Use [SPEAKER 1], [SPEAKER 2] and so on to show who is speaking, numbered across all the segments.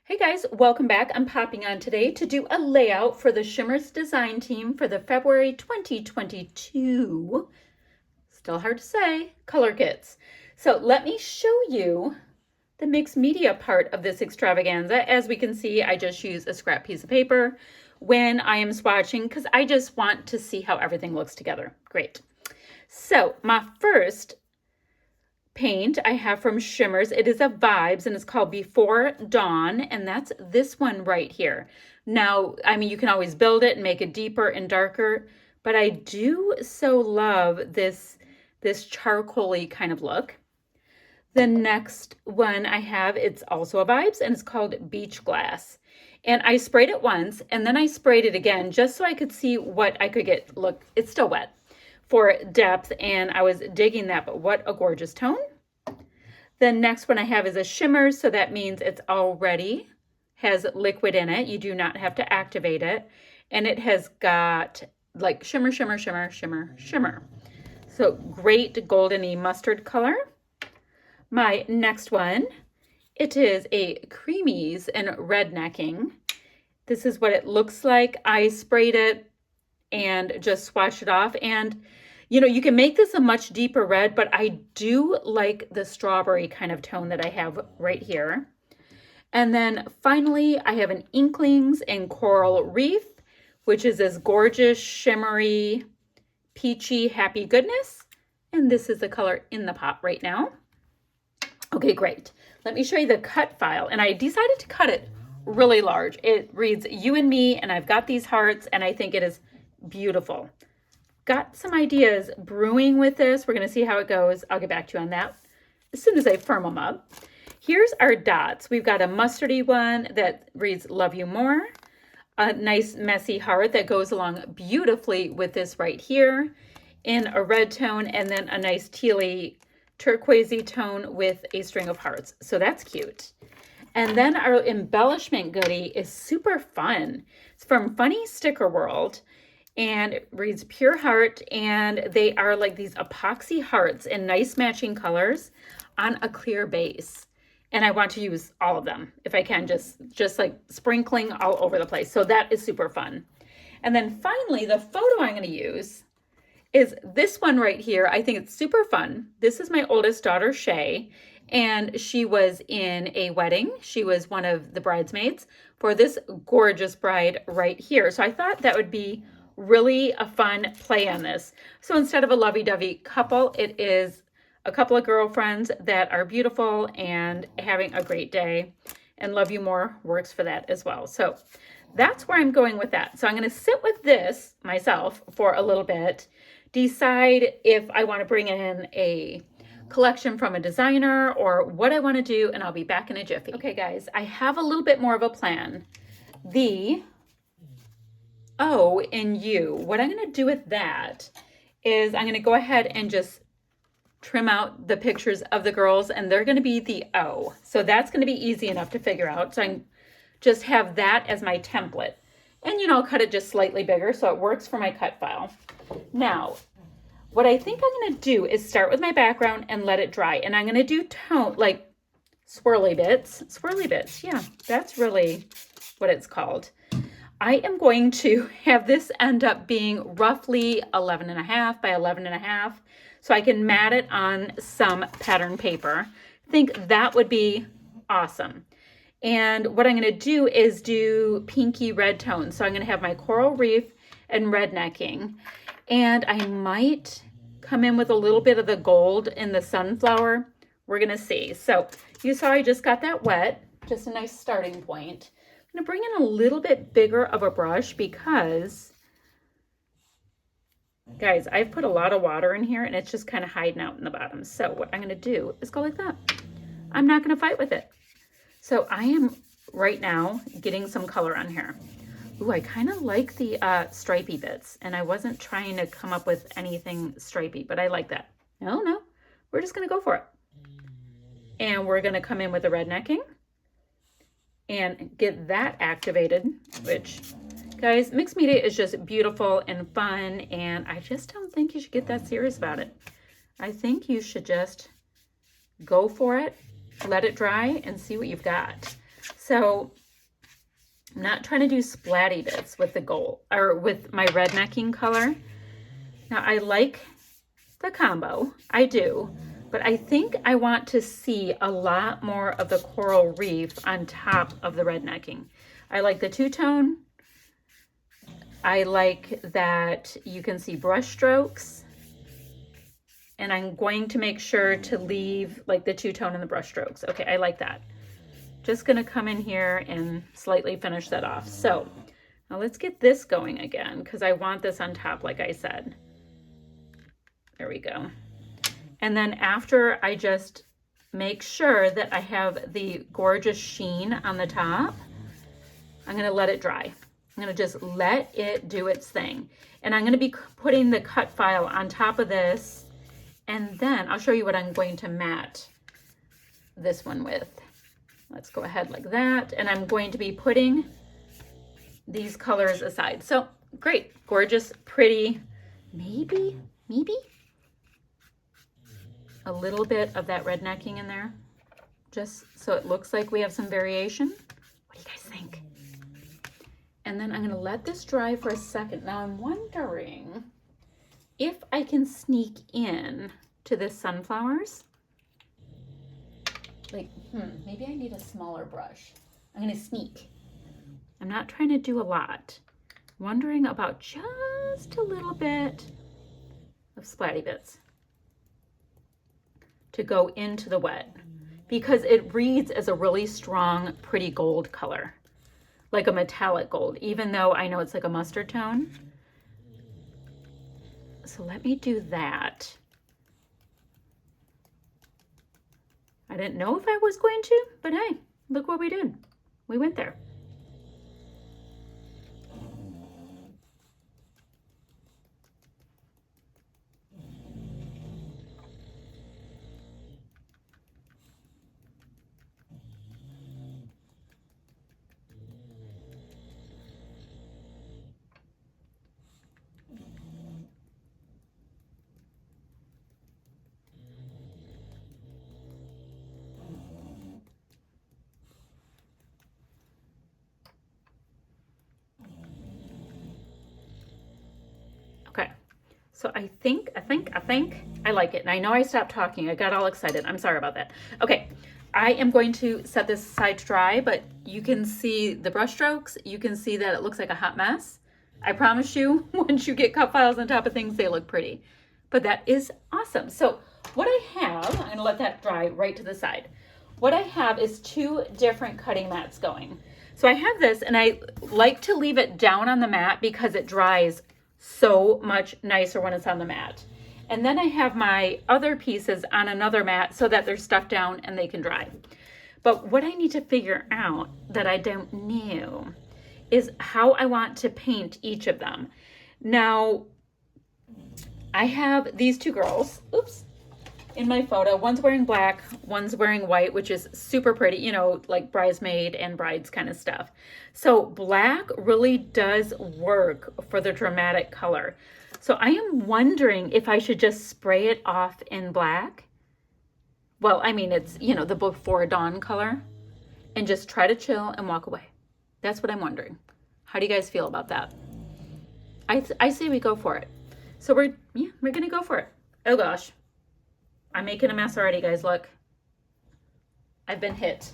[SPEAKER 1] Hey guys, welcome back. I'm popping on today to do a layout for the Shimmerz design team for the February 2022, still hard to say, color kits. So let me show you the mixed media part of this extravaganza. As we can see, I just use a scrap piece of paper when I am swatching because I just want to see how everything looks together. Great. So my first paint I have from Shimmerz. It is a Vibes and it's called Before Dawn, and that's this one right here. Now, I mean, you can always build it and make it deeper and darker, but I do so love this charcoal-y kind of look. The next one I have, it's also a Vibes and it's called Beach Glass. And I sprayed it once and then I sprayed it again just so I could see what I could get. Look, it's still wet for depth, and I was digging that, but what a gorgeous tone. The next one I have is a Shimmerz, so that means it's already has liquid in it. You do not have to activate it, and it has got like shimmer, shimmer, shimmer, shimmer, shimmer. So great goldeny mustard color. My next one, it is a Creamies and rednecking. This is what it looks like. I sprayed it and just swatched it off, and you know, you can make this a much deeper red, but I do like the strawberry kind of tone that I have right here. And then finally, I have an Inklings and Coral Wreath, which is this gorgeous, shimmery, peachy, happy goodness. And this is the color in the pot right now. Okay, great. Let me show you the cut file. And I decided to cut it really large. It reads You and Me, and I've got these hearts, and I think it is beautiful. Got some ideas brewing with this. We're going to see how it goes. I'll get back to you on that as soon as I firm them up. Here's our dots. We've got a mustardy one that reads Love You More, a nice messy heart that goes along beautifully with this right here in a red tone, and then a nice tealy turquoisey tone with a string of hearts. So that's cute. And then our embellishment goodie is super fun. It's from Funny Sticker World. And it reads Pure Heart, and they are like these epoxy hearts in nice matching colors on a clear base. And I want to use all of them if I can, just like sprinkling all over the place. So that is super fun. And then finally, the photo I'm going to use is this one right here. I think it's super fun. This is my oldest daughter, Shay, and she was in a wedding. She was one of the bridesmaids for this gorgeous bride right here. So I thought that would be really a fun play on this. So instead of a lovey-dovey couple, it is a couple of girlfriends that are beautiful and having a great day, and Love You More works for that as well. So that's where I'm going with that. So I'm going to sit with this myself for a little bit, decide if I want to bring in a collection from a designer or what I want to do, and I'll be back in a jiffy. Okay guys, I have a little bit more of a plan. The O in U. What I'm going to do with that is I'm going to go ahead and just trim out the pictures of the girls, and they're going to be the O. So that's going to be easy enough to figure out. So I just have that as my template. And, you know, I'll cut it just slightly bigger so it works for my cut file. Now, what I think I'm going to do is start with my background and let it dry. And I'm going to do tone, like swirly bits. Swirly bits, yeah, that's really what it's called. I am going to have this end up being roughly 11.5 by 11.5, so I can mat it on some pattern paper. I think that would be awesome. And what I'm going to do is do pinky red tones. So I'm going to have my Coral Wreath and rednecking, and I might come in with a little bit of the gold in the sunflower. We're going to see. So you saw I just got that wet, just a nice starting point. I'm going to bring in a little bit bigger of a brush because, guys, I've put a lot of water in here and it's just kind of hiding out in the bottom. So what I'm going to do is go like that. I'm not going to fight with it. So I am right now getting some color on here. Ooh, I kind of like the stripey bits, and I wasn't trying to come up with anything stripey, but I like that. No, we're just going to go for it. And we're going to come in with the rednecking and get that activated, which, guys, mixed media is just beautiful and fun, and I just don't think you should get that serious about it. I think you should just go for it, let it dry, and see what you've got. So I'm not trying to do splatty bits with the gold or with my rednecking color. Now I like the combo, I do, but I think I want to see a lot more of the coral reef on top of the rednecking. I like the two-tone. I like that you can see brush strokes, and I'm going to make sure to leave like the two-tone and the brush strokes. Okay, I like that. Just gonna come in here and slightly finish that off. So now let's get this going again, because I want this on top, like I said. There we go. And then after I just make sure that I have the gorgeous sheen on the top, I'm gonna let it dry. I'm gonna just let it do its thing. And I'm gonna be putting the cut file on top of this, and then I'll show you what I'm going to matte this one with. Let's go ahead like that. And I'm going to be putting these colors aside. So great, gorgeous, pretty, maybe a little bit of that rednecking in there, just so it looks like we have some variation. What do you guys think? And then I'm gonna let this dry for a second. Now I'm wondering if I can sneak in to the sunflowers. Like, maybe I need a smaller brush. I'm gonna sneak. I'm not trying to do a lot. Wondering about just a little bit of splatty bits to go into the wet, because it reads as a really strong, pretty gold color, like a metallic gold, even though I know it's like a mustard tone. So let me do that. I didn't know if I was going to, but hey, look what we did. We went there. Okay, so I think I like it. And I know I stopped talking. I got all excited. I'm sorry about that. Okay, I am going to set this aside to dry, but you can see the brush strokes. You can see that it looks like a hot mess. I promise you, once you get cut files on top of things, they look pretty. But that is awesome. So what I have, I'm gonna let that dry right to the side. What I have is two different cutting mats going. So I have this, and I like to leave it down on the mat because it dries so much nicer when it's on the mat. And then I have my other pieces on another mat so that they're stuck down and they can dry. But what I need to figure out that I don't know is how I want to paint each of them. Now, I have these two girls, oops, in my photo. One's wearing black, one's wearing white, which is super pretty, you know, like bridesmaid and brides kind of stuff. So black really does work for the dramatic color. So I am wondering if I should just spray it off in black. Well, I mean, it's, you know, the before dawn color, and just try to chill and walk away. That's what I'm wondering. How do you guys feel about that? I say we go for it. So we're gonna go for it. Oh gosh. I'm making a mess already, guys. Look, I've been hit.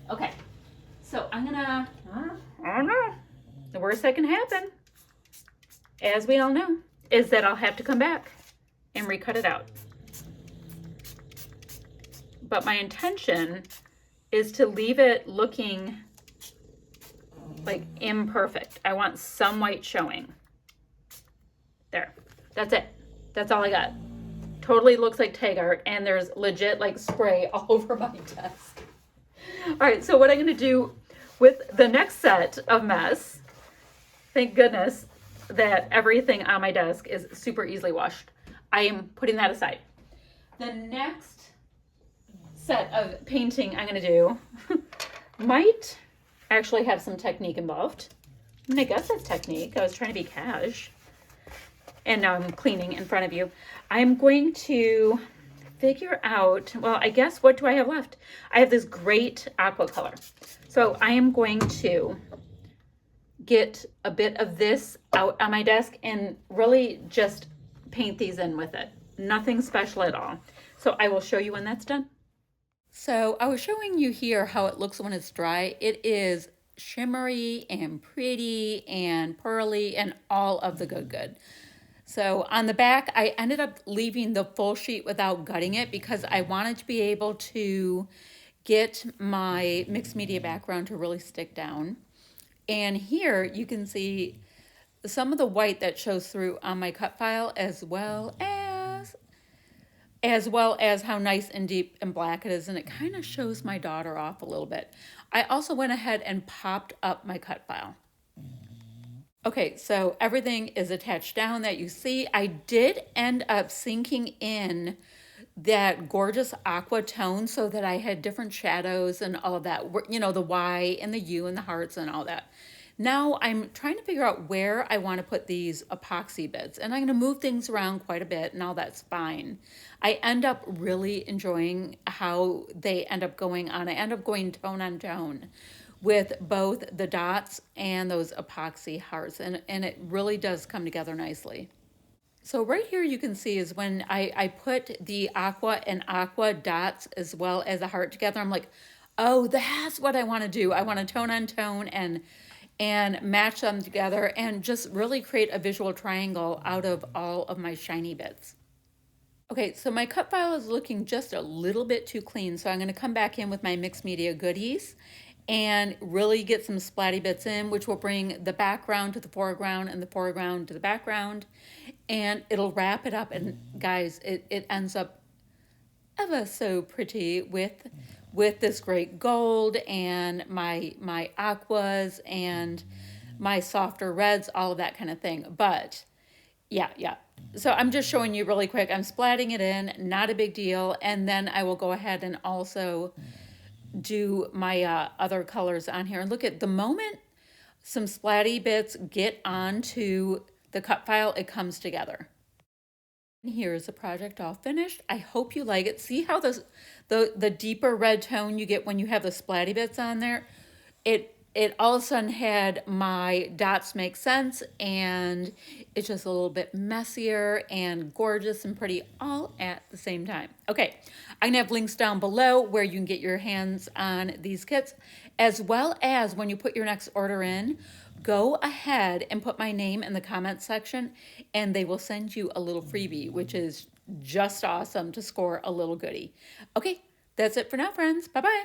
[SPEAKER 1] Okay, so I'm gonna, I don't know. The worst that can happen, as we all know, is that I'll have to come back and recut it out. But my intention is to leave it looking like imperfect. I want some white showing. There, that's it. That's all I got. Totally looks like tag art, and there's legit like spray all over my desk. All right, so what I'm gonna do with the next set of mess, thank goodness that everything on my desk is super easily washed. I am putting that aside. The next set of painting I'm gonna do might actually have some technique involved. I mean, I guess that's technique. I was trying to be cash. And now I'm cleaning in front of you. I'm going to figure out, well, I guess, what do I have left? I have this great aqua color. So I am going to get a bit of this out on my desk and really just paint these in with it. Nothing special at all. So I will show you when that's done. So I was showing you here how it looks when it's dry. It is shimmery and pretty and pearly and all of the good. So on the back, I ended up leaving the full sheet without gutting it because I wanted to be able to get my mixed media background to really stick down. And here you can see some of the white that shows through on my cut file, as well as how nice and deep and black it is, and it kind of shows my daughter off a little bit. I also went ahead and popped up my cut file. Okay, so everything is attached down that you see. I did end up sinking in that gorgeous aqua tone so that I had different shadows and all of that, you know, the Y and the U and the hearts and all that. Now I'm trying to figure out where I want to put these epoxy bits, and I'm going to move things around quite a bit, and all that's fine. I end up really enjoying how they end up going on. I end up going tone on tone with both the dots and those epoxy hearts, and it really does come together nicely. So right here you can see is when I put the aqua and aqua dots as well as a heart together, I'm like, oh, that's what I want to do. I want to tone on tone and match them together and just really create a visual triangle out of all of my shiny bits. Okay, so my cut file is looking just a little bit too clean, so I'm going to come back in with my mixed media goodies and really get some splatty bits in, which will bring the background to the foreground and the foreground to the background, and it'll wrap it up. And guys, it ends up ever so pretty with this great gold and my aquas and my softer reds, all of that kind of thing. But yeah. So I'm just showing you really quick. I'm splatting it in, not a big deal. And then I will go ahead and also do my other colors on here. And look at the moment some splatty bits get onto the cut file, it comes together. And here's the project all finished. I hope you like it. See how the deeper red tone you get when you have the splatty bits on there? It all of a sudden had my dots make sense, and it's just a little bit messier and gorgeous and pretty all at the same time. Okay, I'm gonna have links down below where you can get your hands on these kits, as well as when you put your next order in, go ahead and put my name in the comment section and they will send you a little freebie, which is just awesome to score a little goodie. Okay, that's it for now, friends. Bye-bye.